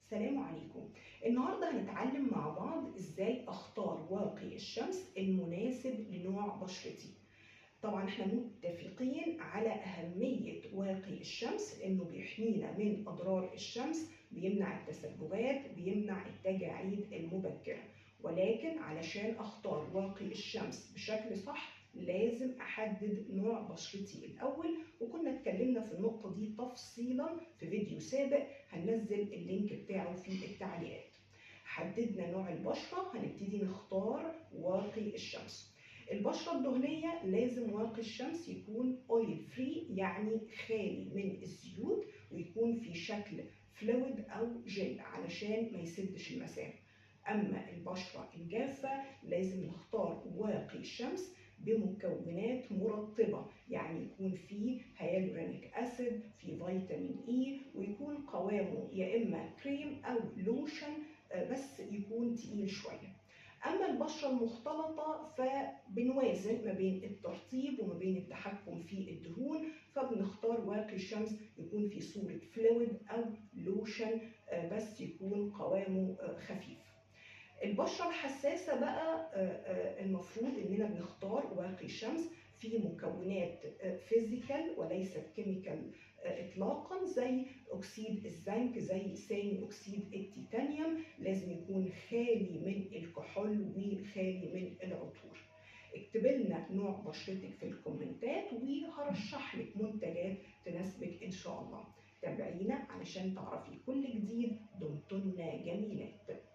السلام عليكم. النهارده هنتعلم مع بعض ازاي اختار واقي الشمس المناسب لنوع بشرتي. طبعا احنا متفقين على اهمية واقي الشمس انه بيحمينا من اضرار الشمس، بيمنع التسببات، بيمنع التجاعيد المبكرة. ولكن علشان اختار واقي الشمس بشكل صح لازم احدد نوع بشرتي الاول، وكنا اتكلمنا في النقطة دي تفصيلا في فيديو سابق هننزل اللينك بتاعه في التعليقات. حددنا نوع البشرة، هنبتدي نختار واقي الشمس. البشرة الدهنية لازم واقي الشمس يكون اويل فري، يعني خالي من الزيوت، ويكون في شكل فلويد او جل علشان ما يسدش المسام. اما البشرة الجافة لازم نختار واقي الشمس بمكونات مرطبة، يعني يكون فيه هيالورونيك اسيد، فيه فيتامين اي، ويكون قوامه يا اما كريم او لوشن، بس يكون تقيل شوية. اما البشره المختلطه فبنوازن ما بين الترطيب وما بين التحكم في الدهون، فبنختار واقي الشمس يكون في صوره فلويد او لوشن، بس يكون قوامه خفيف. البشره الحساسه بقى المفروض اننا بنختار واقي الشمس في مكونات فيزيكال وليست كيميكال اطلاقا، زي اكسيد الزنك، زي ثاني اكسيد التيتانيوم. لازم يكون خالي من الكحول وخالي من العطور. اكتب لنا نوع بشرتك في الكومنتات وهرشح لك منتجات تناسبك ان شاء الله. تابعينا علشان تعرفي كل جديد. دمتن جميلات.